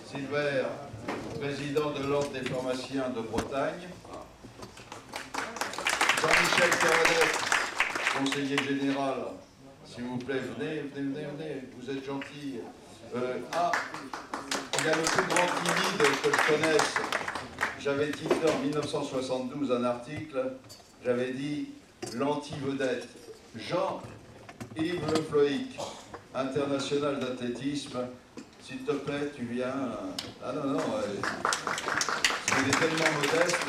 Sylvère, président de l'Ordre des pharmaciens de Bretagne. Jean-Michel Caradet, conseiller général. S'il vous plaît, venez, vous êtes gentil. Il y a le plus grand timide que je connaisse. J'avais titré en 1972 un article, j'avais dit l'anti-vedette. Jean-Yves Le Floïc, international d'athlétisme, s'il te plaît, tu viens. Ah non, il est tellement modeste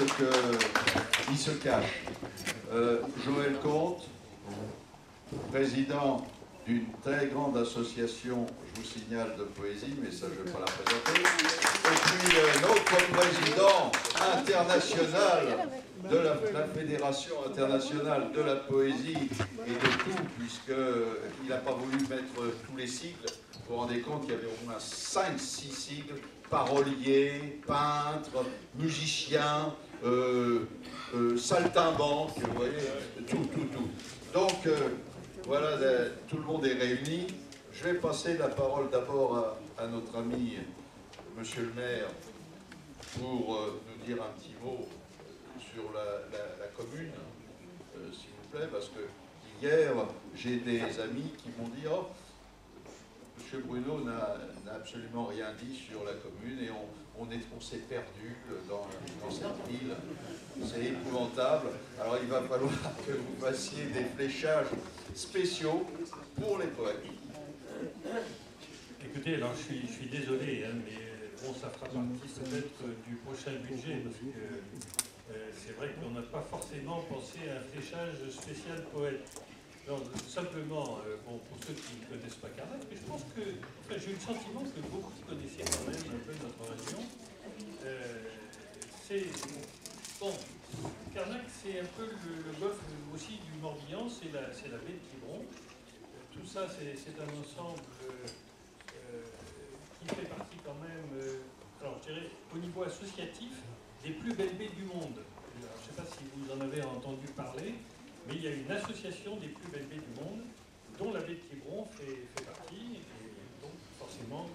qu'il se cache. Joël Comte, président d'une très grande association, je vous signale, de poésie, mais ça je ne vais pas la présenter. Et puis notre président international de la Fédération internationale de la poésie et de tout, puisqu'il n'a pas voulu mettre tous les sigles. Vous vous rendez compte qu'il y avait au moins 5-6 sigles, parolier, peintre, musicien, saltimbanque, vous voyez, tout. Donc, voilà, tout le monde est réuni. Je vais passer la parole d'abord à notre ami, monsieur le maire, pour nous dire un petit mot sur la commune, s'il vous plaît, parce que hier, j'ai des amis qui m'ont dit « Oh, monsieur Bruno n'a absolument rien dit sur la commune et on s'est perdu dans cette ville. C'est épouvantable. Alors il va falloir que vous fassiez des fléchages spéciaux pour les poètes. » Écoutez, alors je suis désolé, hein, mais bon, ça fera partie peut-être du prochain budget, parce que c'est vrai qu'on n'a pas forcément pensé à un fléchage spécial poète. Alors, simplement, bon, pour ceux qui ne connaissent pas Carnac, je pense que, enfin, j'ai eu le sentiment que beaucoup connaissaient quand même un peu notre région. Bon, Carnac, c'est un peu le golfe aussi du Morbihan, c'est la baie de Quiberon. Tout ça, c'est un ensemble qui fait partie quand même, alors je dirais, au niveau associatif, des plus belles baies du monde. Alors, je ne sais pas si vous en avez entendu parler, mais il y a une association des plus belles baies du monde, dont la baie de Quiberon fait partie, et donc forcément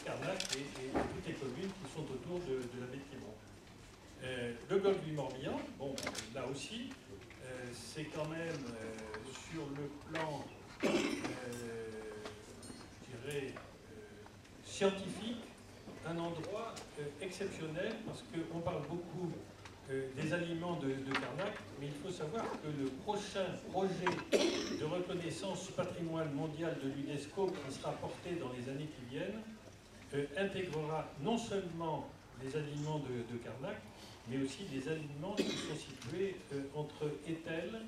Carnac et toutes les communes qui sont autour de la baie de Quiberon. Le golfe du Morbihan, bon, là aussi, c'est quand même sur le plan, je dirais, scientifique, un endroit exceptionnel, parce qu'on parle beaucoup des aliments de Carnac, mais il faut savoir que le prochain projet de reconnaissance patrimoine mondial de l'UNESCO qui sera porté dans les années qui viennent intégrera non seulement les aliments de Carnac, mais aussi des aliments qui sont situés entre Étel,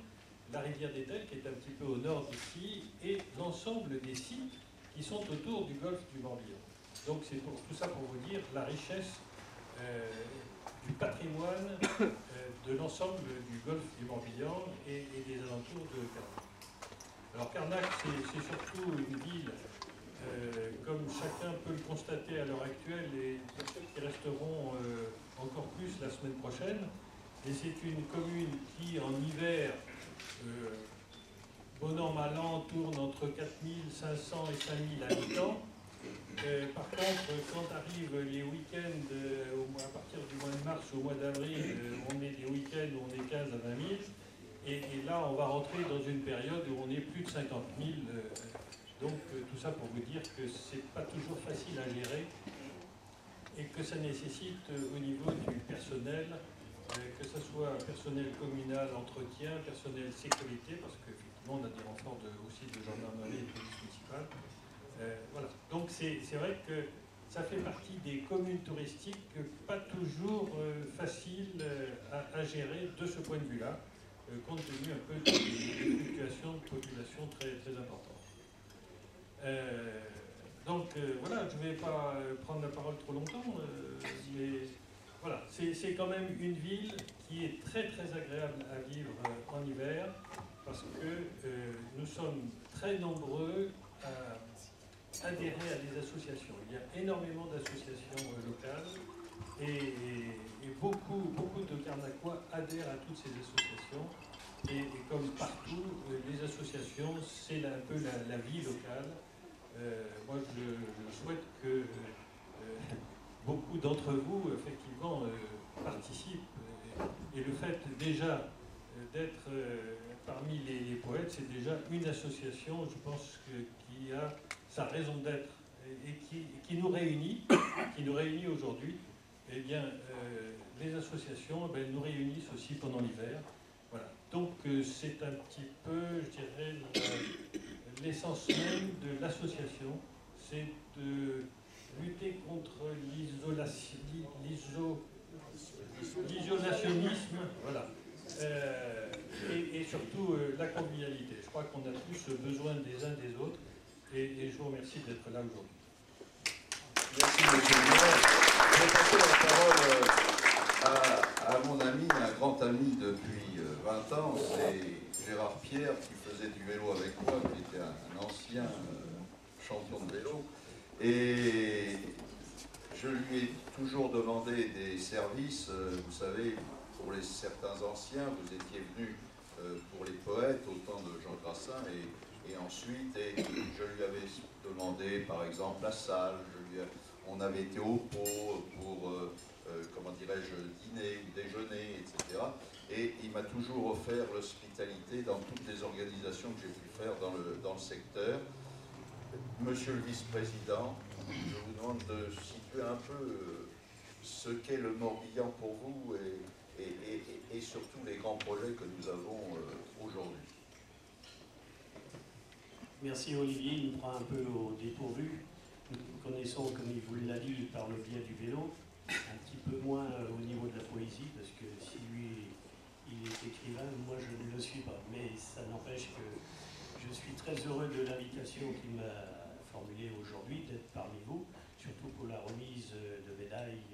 la rivière d'Étel, qui est un petit peu au nord d'ici, et l'ensemble des sites qui sont autour du golfe du Morbihan. Donc c'est pour tout ça pour vous dire la richesse du patrimoine de l'ensemble du golfe du Morbihan et des alentours de Carnac. Alors Carnac, c'est surtout une ville, comme chacun peut le constater à l'heure actuelle, et pour ceux qui resteront encore plus la semaine prochaine, et c'est une commune qui, en hiver, bon an, mal an, tourne entre 4500 et 5000 habitants. Par contre, quand arrivent les week-ends, à partir du mois de mars au mois d'avril, on est des week-ends où on est 15 à 20 000. Et là, on va rentrer dans une période où on est plus de 50 000. Donc, tout ça pour vous dire que c'est pas toujours facile à gérer et que ça nécessite au niveau du personnel, que ce soit personnel communal, entretien, personnel sécurité, parce qu'effectivement, on a des renforts aussi de gendarmerie et de police municipale. Voilà. Donc c'est vrai que ça fait partie des communes touristiques pas toujours faciles à gérer de ce point de vue-là, compte tenu un peu des fluctuations de population très, très importantes. Donc voilà, je ne vais pas prendre la parole trop longtemps, mais voilà, c'est quand même une ville qui est très très agréable à vivre en hiver, parce que nous sommes très nombreux à adhérer à des associations. Il y a énormément d'associations locales et beaucoup de Carnacois adhèrent à toutes ces associations. Et comme partout, les associations, c'est un peu la vie locale. Moi, je souhaite que d'entre vous, effectivement, participent. Et le fait déjà d'être parmi les poètes, c'est déjà une association, je pense, qui a sa raison d'être et qui nous réunit aujourd'hui. Eh bien, les associations nous réunissent aussi pendant l'hiver. Voilà. Donc, c'est un petit peu, je dirais, l'essence même de l'association, c'est de lutter contre l'isolationnisme, voilà. Et surtout la convivialité. Je crois qu'on a tous besoin des uns des autres, et je vous remercie d'être là aujourd'hui. Merci, monsieur le maire. Je vais passer la parole à mon ami, un grand ami depuis 20 ans, c'est Gérard Pierre, qui faisait du vélo avec moi, qui était un ancien champion de vélo. Et je lui ai toujours demandé des services. Vous savez, pour certains anciens, vous étiez venu pour les poètes, au temps de Jean Grassin, et ensuite, je lui avais demandé, par exemple, la salle. On avait été au pot pour, comment dirais-je, dîner ou déjeuner, etc. Et il m'a toujours offert l'hospitalité dans toutes les organisations que j'ai pu faire dans le secteur. Monsieur le vice-président, je vous demande de situer un peu ce qu'est le Morbihan pour vous et surtout les grands projets que nous avons aujourd'hui. Merci Olivier, il nous prend un peu au dépourvu. Nous connaissons, comme il vous l'a dit, par le biais du vélo, un petit peu moins au niveau de la poésie, parce que si lui, il est écrivain, moi je ne le suis pas. Mais ça n'empêche que je suis très heureux de l'invitation qu'il m'a formulée aujourd'hui, d'être parmi vous, surtout pour la remise de médailles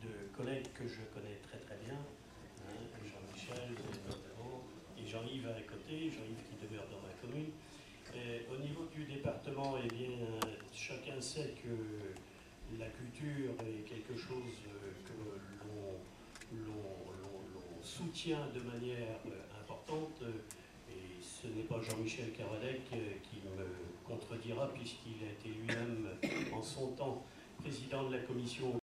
de collègues que je connais très très bien, hein, Jean-Michel notamment, et Jean-Yves à côté, Jean-Yves qui demeure dans ma commune. Au niveau du département, eh bien, chacun sait que la culture est quelque chose que l'on soutient de manière importante. Et ce n'est pas Jean-Michel Caradec qui me contredira, puisqu'il a été lui-même, en son temps, président de la commission